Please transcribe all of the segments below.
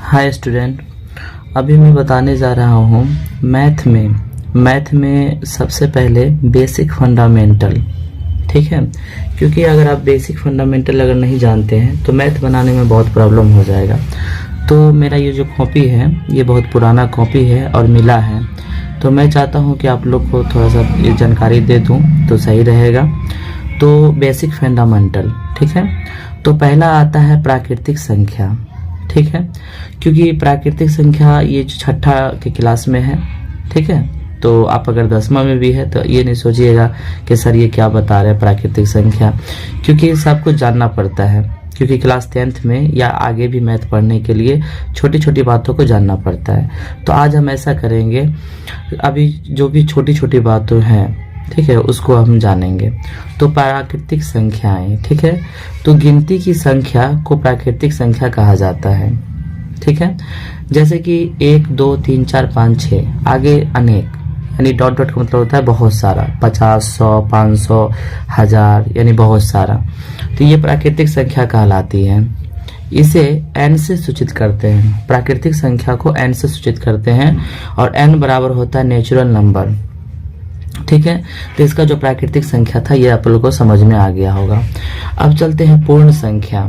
Hi student, अभी मैं बताने जा रहा हूँ मैथ में सबसे पहले बेसिक फंडामेंटल। ठीक है, क्योंकि अगर आप बेसिक फंडामेंटल अगर नहीं जानते हैं तो मैथ बनाने में बहुत प्रॉब्लम हो जाएगा। तो मेरा ये जो कॉपी है ये बहुत पुराना कॉपी है और मिला है, तो मैं चाहता हूँ कि आप लोग को थोड़ा सा ये जानकारी दे दूँ तो सही रहेगा। तो बेसिक फंडामेंटल, ठीक है। तो पहला आता है प्राकृतिक संख्या, ठीक है, क्योंकि प्राकृतिक संख्या ये जो छठा के क्लास में है, ठीक है। तो आप अगर 10वां में भी है तो ये नहीं सोचिएगा कि सर ये क्या बता रहे हैं प्राकृतिक संख्या, क्योंकि सब कुछ जानना पड़ता है, क्योंकि क्लास 10th में या आगे भी मैथ पढ़ने के लिए छोटी छोटी बातों को जानना पड़ता है। तो आज हम ऐसा करेंगे, अभी जो भी छोटी छोटी बातें हैं, ठीक है, उसको हम जानेंगे। तो प्राकृतिक संख्याएं, ठीक है, तो गिनती की संख्या को प्राकृतिक संख्या कहा जाता है, ठीक है। जैसे कि 1 2 3 4 5 6 आगे अनेक, यानी डॉट डॉट का मतलब होता है बहुत सारा, 50 100 500 1000, यानी बहुत सारा। तो ये प्राकृतिक संख्या कहलाती है। इसे n से सूचित करते हैं, प्राकृतिक संख्या को n से सूचित करते हैं, और n बराबर होता है नेचुरल नंबर, ठीक है। तो इसका जो प्राकृतिक संख्या था ये आप लोगों को समझ में आ गया होगा। अब चलते हैं पूर्ण संख्या।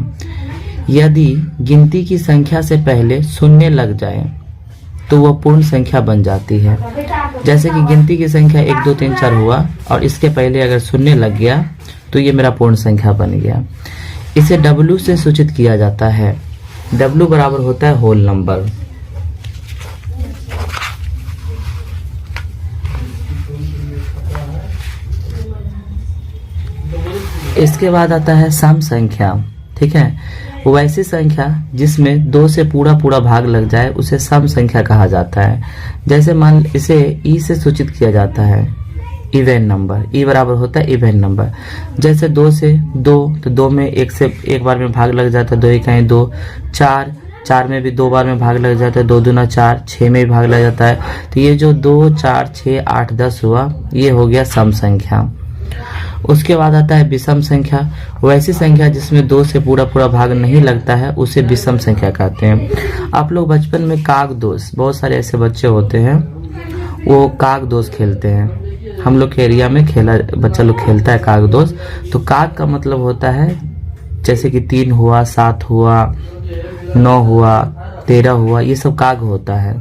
यदि गिनती की संख्या से पहले शून्य लग जाए तो वह पूर्ण संख्या बन जाती है। जैसे कि गिनती की संख्या 1 2 3 4 हुआ और इसके पहले अगर शून्य लग गया तो ये मेरा पूर्ण संख्या बन गया। इसे W से सूचित किया जाता है। W बराबर होता है होल नंबर। इसके बाद आता है सम संख्या, ठीक है। वैसी संख्या जिसमें 2 से पूरा भाग लग जाए उसे सम संख्या कहा जाता है। जैसे मान इसे ई से सूचित किया जाता है, इवन नंबर। ई बराबर होता है इवन नंबर। जैसे 2 से 2, तो 2 में एक बार में भाग लग जाता है, 2 1 2। 4 में भी 2 बार में भाग लग जाता है, 2 दूना 4। 6 में भी भाग लग जाता है। तो ये जो 2 4 6 8 10 हुआ, ये हो गया सम संख्या। उसके बाद आता है विषम संख्या। वैसी संख्या जिसमें 2 से पूरा भाग नहीं लगता है उसे विषम संख्या कहते हैं। आप लोग बचपन में काग दोष, बहुत सारे ऐसे बच्चे होते हैं वो काग दोष खेलते हैं। हम लोग के एरिया में बच्चा लोग खेलता है काग दोष। तो काग का मतलब होता है जैसे कि 3 हुआ, 7 हुआ, 9 हुआ, 13 हुआ, ये सब काग होता है।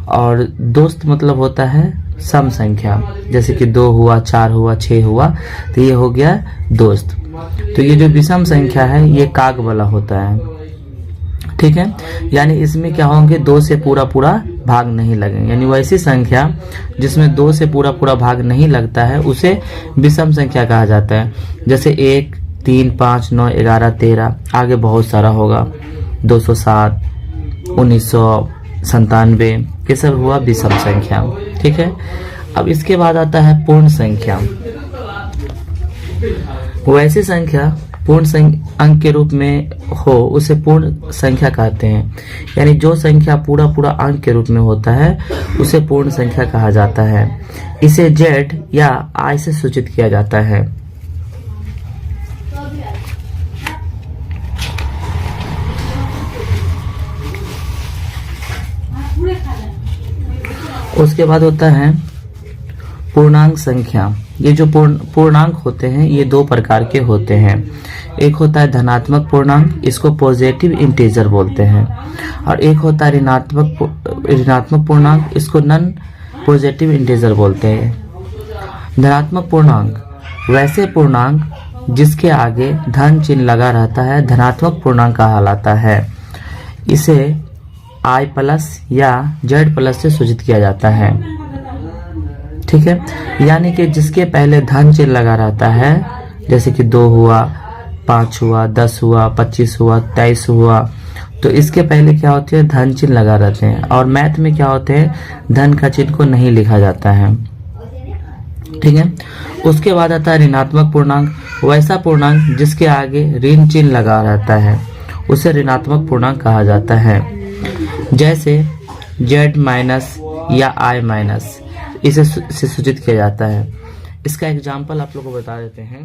और दोस्त मतलब होता है सम संख्या, जैसे कि 2 हुआ, 4 हुआ, 6 हुआ, तो ये हो गया दोस्त। तो ये जो विषम संख्या है ये काग वाला होता है, ठीक है। यानी इसमें क्या होंगे, 2 से पूरा भाग नहीं लगेंगे। यानी वैसी संख्या जिसमें 2 से पूरा भाग नहीं लगता है उसे विषम संख्या कहा जाता है। जैसे 1 3 5 9 11 13, आगे बहुत सारा होगा, 207 1997, ये सब हुआ विषम संख्या, ठीक है। अब इसके बाद आता है पूर्ण संख्या। वैसी संख्या पूर्ण अंक के रूप में हो उसे पूर्ण संख्या कहते हैं। यानी जो संख्या पूरा अंक के रूप में होता है उसे पूर्ण संख्या कहा जाता है। इसे Z या I से सूचित किया जाता है। उसके बाद होता है पूर्णांक संख्या। ये जो पूर्णांक होते हैं ये 2 प्रकार के होते हैं। एक होता है धनात्मक पूर्णांक, इसको पॉजिटिव इंटीजर बोलते हैं, और एक होता है ऋणात्मक पूर्णांक, इसको नॉन पॉजिटिव इंटीजर बोलते हैं। धनात्मक पूर्णांक वैसे पूर्णांक जिसके आगे धन चिन्ह लगा रहता है धनात्मक पूर्णांक कहलाता है। इसे I प्लस या Z प्लस से सूचित किया जाता है, ठीक है। यानी कि जिसके पहले धन चिन्ह लगा रहता है, जैसे कि 2 हुआ, 5 हुआ, 10 हुआ, 25 हुआ, 23 हुआ, तो इसके पहले क्या होते हैं, धन चिन्ह लगा रहते हैं। और मैथ में क्या होते हैं, धन का चिन्ह को नहीं लिखा जाता है, ठीक है। उसके बाद आता है ऋणात्मक पूर्णांक। वैसा पूर्णांक जिसके आगे ऋण चिन्ह लगा रहता है उसे ऋणात्मक पूर्णांक कहा जाता है। जैसे Z माइनस या I माइनस, इसे सूचित किया जाता है। इसका एग्जाम्पल आप लोग को बता देते हैं।